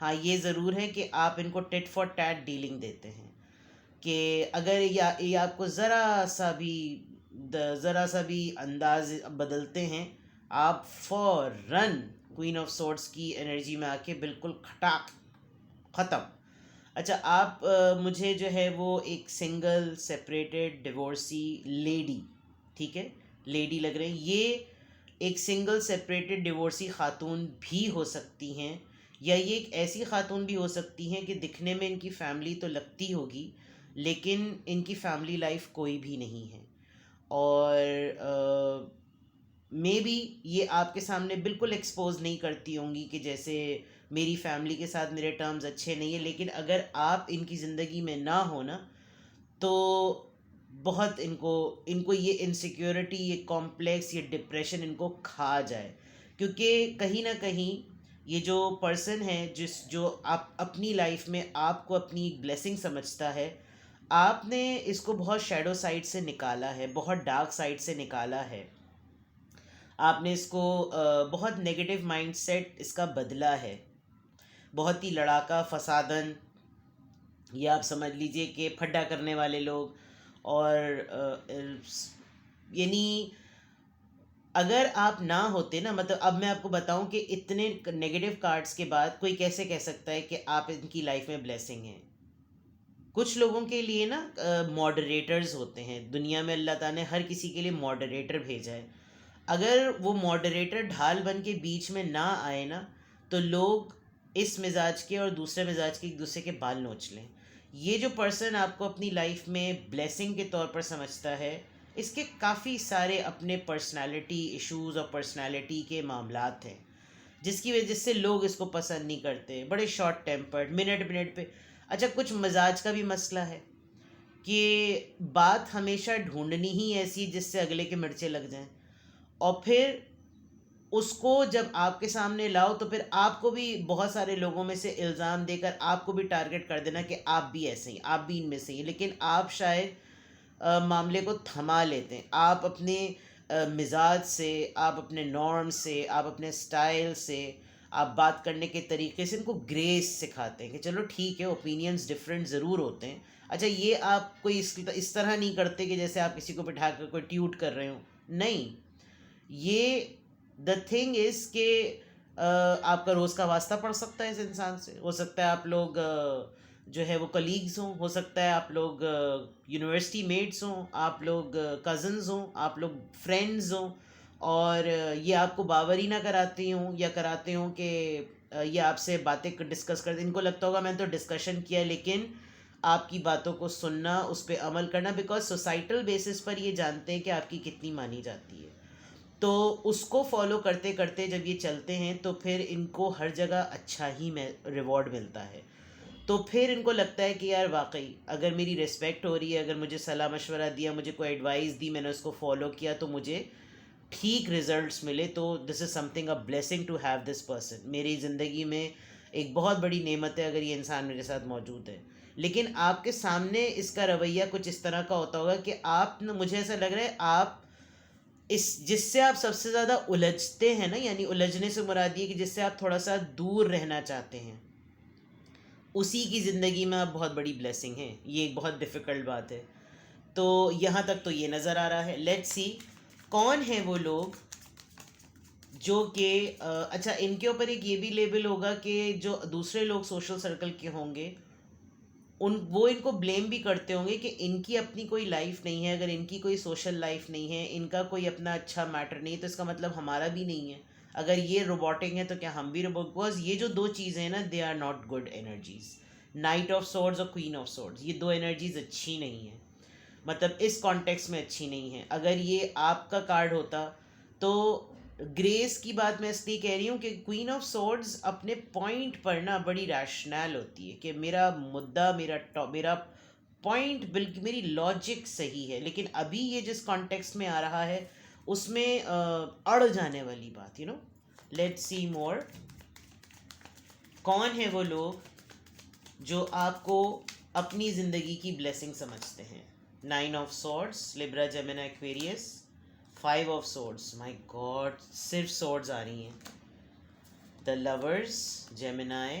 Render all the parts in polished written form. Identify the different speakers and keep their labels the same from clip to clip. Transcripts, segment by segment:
Speaker 1: ہاں یہ ضرور ہے کہ آپ ان کو ٹٹ فار ٹیٹ ڈیلنگ دیتے ہیں کہ اگر یہ آپ کو ذرا سا بھی انداز بدلتے ہیں، آپ فوراً کوئین آف سورڈس کی انرجی میں آ کے بالکل کھٹاک ختم. اچھا آپ مجھے جو ہے وہ ایک سنگل سپریٹڈ ڈیورسی لیڈی، ٹھیک ہے لیڈی لگ رہے ہیں، یہ ایک سنگل سپریٹڈ ڈیورسی خاتون بھی ہو سکتی ہیں، یا یہ ایک ایسی خاتون بھی ہو سکتی ہیں کہ دکھنے میں ان کی فیملی تو لگتی ہوگی لیکن ان کی فیملی لائف کوئی بھی نہیں ہے، اور مے بی یہ آپ کے سامنے بالکل ایکسپوز نہیں کرتی ہوں گی کہ جیسے میری فیملی کے ساتھ میرے ٹرمز اچھے نہیں ہیں، لیکن اگر آپ ان کی زندگی میں نہ ہونا تو بہت ان کو یہ انسیکیورٹی، یہ کمپلیکس، یہ ڈپریشن ان کو کھا جائے، کیونکہ کہیں نہ کہیں یہ جو پرسن ہے جو آپ اپنی لائف میں آپ کو اپنی بلیسنگ سمجھتا ہے، آپ نے اس کو بہت شیڈو سائڈ سے نکالا ہے، بہت ڈارک سائڈ سے نکالا ہے، آپ نے اس کو بہت نیگیٹو مائنڈ سیٹ اس کا بدلا ہے، بہت ہی لڑاکا فسادن، یہ آپ سمجھ لیجئے کہ پھڈا کرنے والے لوگ، اور یعنی اگر آپ نہ ہوتے نا، مطلب اب میں آپ کو بتاؤں کہ اتنے نیگیٹو کارڈز کے بعد کوئی کیسے کہہ سکتا ہے کہ آپ ان کی لائف میں بلیسنگ ہیں. کچھ لوگوں کے لیے نا ماڈریٹرز ہوتے ہیں دنیا میں، اللہ تعالیٰ نے ہر کسی کے لیے ماڈریٹر بھیجا ہے. اگر وہ ماڈریٹر ڈھال بن کے بیچ میں نہ آئے نا تو لوگ اس مزاج کے اور دوسرے مزاج کے ایک دوسرے کے بال نوچ لیں. یہ جو پرسن آپ کو اپنی لائف میں بلیسنگ کے طور پر سمجھتا ہے، اس کے کافی سارے اپنے پرسنالٹی ایشوز اور پرسنالٹی کے معاملات ہیں جس کی وجہ سے لوگ اس کو پسند نہیں کرتے، بڑے شارٹ ٹیمپرڈ، منٹ منٹ پہ. اچھا کچھ مزاج کا بھی مسئلہ ہے کہ بات ہمیشہ ڈھونڈنی ہی ایسی جس سے اگلے کے مرچے لگ جائیں، اور پھر اس کو جب آپ کے سامنے لاؤ تو پھر آپ کو بھی بہت سارے لوگوں میں سے الزام دے کر آپ کو بھی ٹارگٹ کر دینا کہ آپ بھی ایسے ہیں، آپ بھی ان میں سے ہیں، لیکن آپ شاید معاملے کو تھما لیتے ہیں. آپ اپنے مزاج سے، آپ اپنے نارم سے، آپ اپنے سٹائل سے، آپ بات کرنے کے طریقے سے ان کو گریس سکھاتے ہیں کہ چلو ٹھیک ہے اوپینینز ڈفرینٹ ضرور ہوتے ہیں. اچھا یہ آپ کوئی اس طرح نہیں کرتے کہ جیسے آپ کسی کو بٹھا کر کوئی ٹیوٹ کر رہے ہوں، نہیں. یہ دا تھنگ از کہ آپ کا روز کا واسطہ پڑ سکتا ہے اس انسان سے، ہو سکتا ہے آپ لوگ جو ہے وہ کلیگز ہوں، ہو سکتا ہے آپ لوگ یونیورسٹی میٹس ہوں، آپ لوگ کزنز ہوں، آپ لوگ فرینڈز ہوں، اور یہ آپ کو باور ہی نہ کراتی ہوں یا کراتے ہوں کہ یہ آپ سے باتیں ڈسکس کرتے، ان کو لگتا ہوگا میں نے تو ڈسکشن کیا، لیکن آپ کی باتوں کو سننا، اس پہ عمل کرنا، بیکاز سوسائٹل بیسس پر یہ جانتے ہیں کہ آپ کی کتنی مانی جاتی ہے، تو اس کو فالو کرتے کرتے جب یہ چلتے ہیں تو پھر ان کو ہر جگہ اچھا ہی ریوارڈ ملتا ہے. تو پھر ان کو لگتا ہے کہ یار واقعی اگر میری ریسپیکٹ ہو رہی ہے، اگر مجھے صلاح مشورہ دیا، مجھے کوئی ایڈوائس دی، میں نے اس کو فالو کیا تو مجھے ٹھیک رزلٹس ملے، تو this is something a blessing to have this person. میری زندگی میں ایک بہت بڑی نعمت ہے اگر یہ انسان میرے ساتھ موجود ہے. لیکن آپ کے سامنے اس کا رویہ کچھ اس طرح کا ہوتا ہوگا کہ آپ مجھے ایسا لگ رہا ہے آپ جس سے آپ سب سے زیادہ الجھتے ہیں نا، یعنی الجھنے سے مراد یہ کہ جس سے آپ تھوڑا سا دور رہنا چاہتے ہیں، اسی کی زندگی میں آپ بہت بڑی بلیسنگ ہیں. یہ ایک بہت ڈیفیکلٹ بات ہے. تو یہاں تک تو یہ نظر آ رہا ہے. لیٹس سی کون ہیں وہ لوگ جو کہ اچھا ان کے اوپر ایک یہ بھی لیبل ہوگا کہ جو دوسرے لوگ سوشل سرکل کے ہوں گے وہ ان کو بلیم بھی کرتے ہوں گے کہ ان کی اپنی کوئی لائف نہیں ہے. اگر ان کی کوئی سوشل لائف نہیں ہے، ان کا کوئی اپنا اچھا میٹر نہیں ہے، تو اس کا مطلب ہمارا بھی نہیں ہے. اگر یہ روبوٹنگ ہے تو کیا ہم بھی روبوٹ؟ بیکاز یہ جو دو چیزیں ہیں نا، they are not good energies. Knight of swords اور کوئین آف سورڈز، یہ دو انرجیز اچھی نہیں ہیں، مطلب اس کانٹیکس میں اچھی نہیں ہے. اگر یہ آپ کا کارڈ ہوتا تو گریس کی بات میں اس لیے کہہ رہی ہوں کہ کوئین آف سورڈز اپنے پوائنٹ پر نا بڑی ریشنل ہوتی ہے کہ میرا مدعا، میرا پوائنٹ بلکہ میری لاجک صحیح ہے، لیکن ابھی یہ جس کانٹیکسٹ میں آ رہا ہے اس میں اڑ جانے والی بات. لیٹس سی مور. کون ہیں وہ لوگ جو آپ کو اپنی زندگی کی بلیسنگ سمجھتے ہیں؟ 9 of swords, Libra, Gemini, Aquarius. 5 of swords, my God صرف سورڈز آ رہی ہیں. دا لورز، جیمنائی،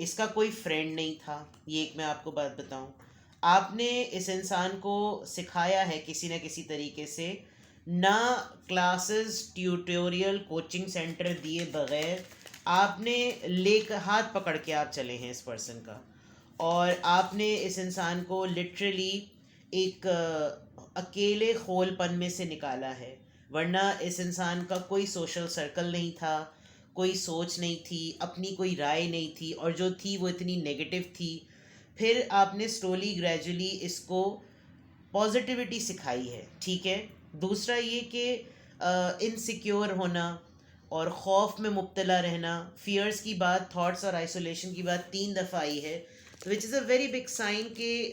Speaker 1: اس کا کوئی فرینڈ نہیں تھا. یہ ایک میں آپ کو بات بتاؤں, آپ نے اس انسان کو سکھایا ہے کسی نہ کسی طریقے سے, نہ کلاسز ٹیوٹوریل کوچنگ سینٹر دیے بغیر آپ نے ہاتھ پکڑ کے آپ چلے ہیں اس پرسن کا, اور آپ نے اس انسان کو لٹرلی ایک اکیلے خول پن میں سے نکالا ہے. ورنہ اس انسان کا کوئی سوشل سرکل نہیں تھا, کوئی سوچ نہیں تھی, اپنی کوئی رائے نہیں تھی, اور جو تھی وہ اتنی نگیٹو تھی. پھر آپ نے سلولی گریجولی اس کو پازیٹیوٹی سکھائی ہے, ٹھیک ہے. دوسرا یہ کہ انسیکیور ہونا اور خوف میں مبتلا رہنا, فیئرس کی بات, تھاٹس اور آئسولیشن کی بات 3 دفعہ آئی ہے, وچ از اے ویری بگ سائن کہ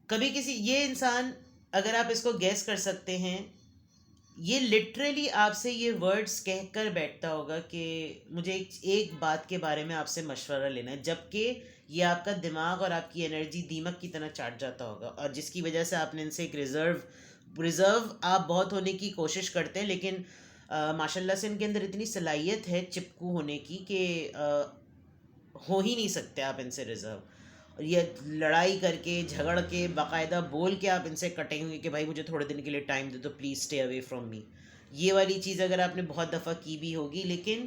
Speaker 1: کبھی کسی یہ انسان, اگر آپ اس کو گیس کر سکتے ہیں, یہ لٹرلی آپ سے یہ ورڈز کہہ کر بیٹھتا ہوگا کہ مجھے ایک بات کے بارے میں آپ سے مشورہ لینا ہے, جبکہ یہ آپ کا دماغ اور آپ کی انرجی دیمک کی طرح چاٹ جاتا ہوگا, اور جس کی وجہ سے آپ نے ان سے ایک ریزرو آپ بہت ہونے کی کوشش کرتے ہیں, لیکن ماشاء اللہ سے ان کے اندر اتنی صلاحیت ہے چپکو ہونے کی کہ ہو ہی نہیں سکتے آپ ان سے ریزرو. اور یہ لڑائی کر کے, جھگڑ کے, باقاعدہ بول کے آپ ان سے کٹیں گے کہ بھائی مجھے تھوڑے دن کے لیے ٹائم دے دو, please stay away from me. یہ والی چیز اگر آپ نے بہت دفعہ کی بھی ہوگی, لیکن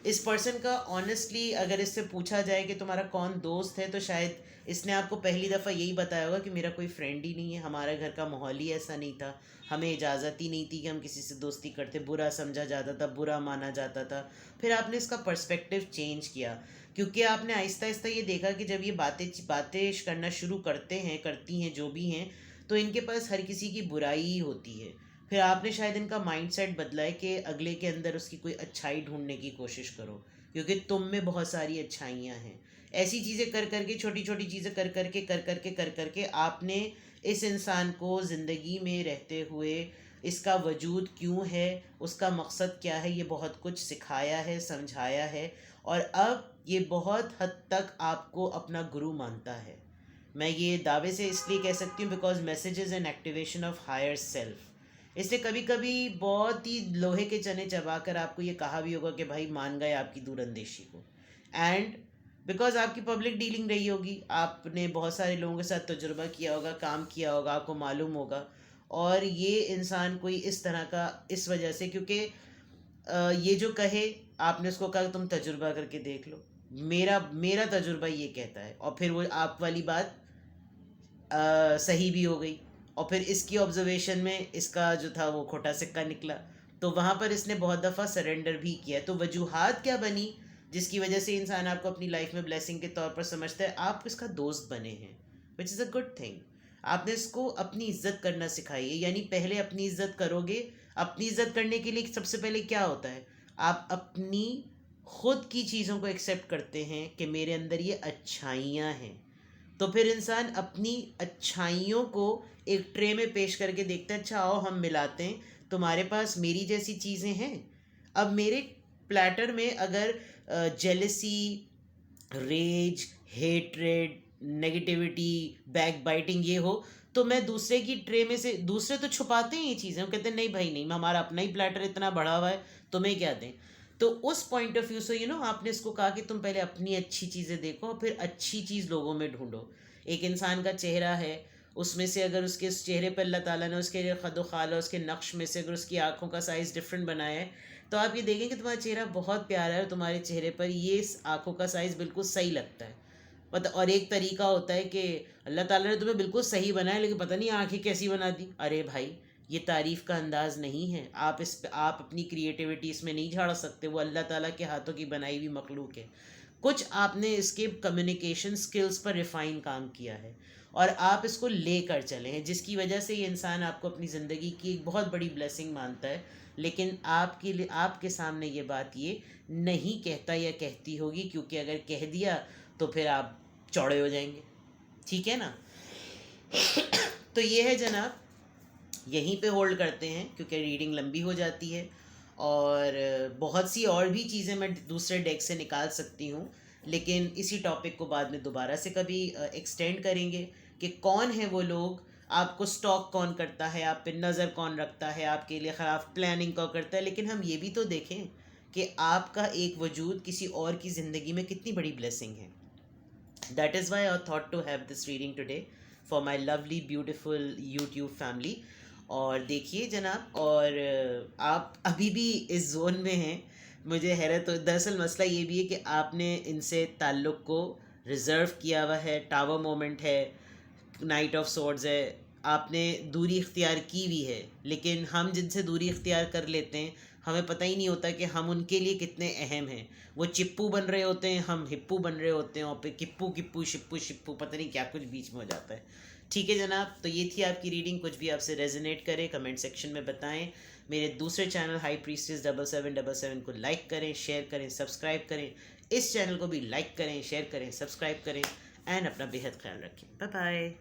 Speaker 1: اس پرسن کا آنیسٹلی اگر اس سے پوچھا جائے کہ تمہارا کون دوست ہے, تو شاید اس نے آپ کو پہلی دفعہ یہی بتایا ہوگا کہ میرا کوئی فرینڈ ہی نہیں ہے, ہمارے گھر کا ماحول ہی ایسا نہیں تھا, ہمیں اجازت ہی نہیں تھی کہ ہم کسی سے دوستی کرتے, برا سمجھا جاتا تھا, برا مانا جاتا تھا. پھر آپ نے اس کا پرسپیکٹیو چینج کیا, کیونکہ آپ نے آہستہ آہستہ یہ دیکھا کہ جب یہ باتیں کرنا شروع کرتی ہیں جو بھی ہیں, تو ان کے پاس ہر کسی کی برائی ہی ہوتی ہے. پھر آپ نے شاید ان کا مائنڈ سیٹ بدلا ہے کہ اگلے کے اندر اس کی کوئی اچھائی ڈھونڈنے کی کوشش کرو, کیونکہ تم میں بہت ساری اچھائیاں ہیں. ایسی چیزیں کر کر کے, چھوٹی چھوٹی چیزیں کر کے آپ نے اس انسان کو زندگی میں رہتے ہوئے اس کا وجود کیوں ہے, اس کا مقصد کیا ہے, یہ بہت کچھ سکھایا ہے, سمجھایا ہے, اور اب یہ بہت حد تک آپ کو اپنا گرو مانتا ہے. میں یہ دعوے سے اس لیے کہہ سکتی ہوں because messages and activation of higher self. اس لیے کبھی کبھی بہت ہی لوہے کے چنے چبا کر آپ کو یہ کہا بھی ہوگا کہ بھائی مان گئے آپ کی دور اندیشی کو, اینڈ بیکاز آپ کی پبلک ڈیلنگ رہی ہوگی, آپ نے بہت سارے لوگوں کے ساتھ تجربہ کیا ہوگا, کام کیا ہوگا, آپ کو معلوم ہوگا. اور یہ انسان کوئی اس طرح کا اس وجہ سے, کیونکہ یہ جو کہے, آپ نے اس کو کہا کہ تم تجربہ کر کے دیکھ لو, میرا تجربہ یہ کہتا ہے, اور پھر وہ آپ والی بات صحیح بھی ہو گئی, اور پھر اس کی آبزرویشن میں اس کا جو تھا وہ کھوٹا سکہ نکلا, تو وہاں پر اس نے بہت دفعہ سرنڈر بھی کیا. تو وجوہات کیا بنی جس کی وجہ سے انسان آپ کو اپنی لائف میں بلیسنگ کے طور پر سمجھتا ہے, آپ اس کا دوست بنے ہیں, وچ از اے گڈ تھنگ. آپ نے اس کو اپنی عزت کرنا سکھائی ہے, یعنی پہلے اپنی عزت کرو گے. اپنی عزت کرنے کے لیے سب سے پہلے کیا ہوتا ہے, آپ اپنی خود کی چیزوں کو ایکسیپٹ کرتے ہیں کہ میرے اندر یہ اچھائیاں ہیں. تو پھر انسان اپنی اچھائیوں کو ایک ٹرے میں پیش کر کے دیکھتا ہے, اچھا آؤ ہم ملاتے ہیں, تمہارے پاس میری جیسی چیزیں ہیں, اب میرے پلیٹر میں اگر جیلسی, ریج, ہیٹریڈ, نگیٹیوٹی, بیک بائٹنگ یہ ہو, تو میں دوسرے کی ٹرے میں سے, دوسرے تو چھپاتے ہیں یہ چیزیں, وہ کہتے ہیں نہیں بھائی نہیں, ہمارا اپنا ہی پلیٹر اتنا بڑا ہوا ہے, تمہیں کیا دیں. تو اس پوائنٹ آف ویو سے آپ نے اس کو کہا کہ تم پہلے اپنی اچھی چیزیں دیکھو, پھر اچھی چیز لوگوں میں ڈھونڈو. ایک انسان کا چہرہ ہے, اس میں سے اگر اس کے اس چہرے پہ اللہ تعالیٰ نے اس کے خد و خال اور اس کے نقش میں سے اگر اس کی آنکھوں کا سائز ڈفرینٹ بنایا ہے, تو آپ یہ دیکھیں کہ تمہارا چہرہ بہت پیارا ہے, اور تمہارے چہرے پر یہ آنکھوں کا سائز بالکل صحیح لگتا ہے. اور ایک طریقہ ہوتا ہے کہ اللہ تعالیٰ نے تمہیں بالکل صحیح بنایا, لیکن پتہ نہیں آنکھیں کیسی بنا دی. ارے بھائی, یہ تعریف کا انداز نہیں ہے, آپ اپنی کریٹیوٹی اس میں نہیں جھاڑ سکتے, وہ اللہ تعالیٰ کے ہاتھوں کی بنائی ہوئی مخلوق ہے. کچھ آپ نے اس کے کمیونیکیشن سکلز پر ریفائن کام کیا ہے, اور آپ اس کو لے کر چلے ہیں, جس کی وجہ سے یہ انسان آپ کو اپنی زندگی کی ایک بہت بڑی بلیسنگ مانتا ہے. لیکن آپ کے سامنے یہ بات یہ نہیں کہتا یا کہتی ہوگی, کیونکہ اگر کہہ دیا تو پھر آپ چوڑے ہو جائیں گے, ٹھیک ہے نا. تو یہ ہے جناب, یہیں پہ ہولڈ کرتے ہیں کیونکہ ریڈنگ لمبی ہو جاتی ہے, اور بہت سی اور بھی چیزیں میں دوسرے ڈیک سے نکال سکتی ہوں, لیکن اسی ٹاپک کو بعد میں دوبارہ سے کبھی ایکسٹینڈ کریں گے کہ کون ہیں وہ لوگ, آپ کو سٹاک کون کرتا ہے, آپ پہ نظر کون رکھتا ہے, آپ کے لیے خراب پلاننگ کون کرتا ہے. لیکن ہم یہ بھی تو دیکھیں کہ آپ کا ایک وجود کسی اور کی زندگی میں کتنی بڑی بلیسنگ ہے. That is why I thought to have this reading today for my lovely beautiful YouTube family. اور دیکھیے جناب، اور آپ ابھی بھی اس زون میں ہیں. مجھے حیرت ہو، دراصل مسئلہ یہ بھی ہے کہ آپ نے ان سے تعلق کو ریزرو کیا ہوا ہے. ٹاور مومنٹ ہے، نائٹ آف سورڈز ہے، آپ نے دوری اختیار کی ہوئی ہے. لیکن ہم جن سے دوری اختیار کر لیتے ہیں ہمیں پتہ ہی نہیں ہوتا کہ ہم ان کے لیے کتنے اہم ہیں. وہ چپو بن رہے ہوتے ہیں، ہم ہپو بن رہے ہوتے ہیں، اور پھر کپو کپو شپو شپو پتہ نہیں کیا کچھ بیچ میں ہو جاتا ہے. ٹھیک ہے جناب، تو یہ تھی آپ کی ریڈنگ. کچھ بھی آپ سے ریزونیٹ کرے کمنٹ سیکشن میں بتائیں. میرے دوسرے چینل ہائی پریسٹس 7777 کو لائک کریں، شیئر کریں، سبسکرائب کریں. اس چینل کو بھی لائک کریں، شیئر کریں، سبسکرائب کریں، اینڈ اپنا بےحد خیال رکھیں. Bye bye.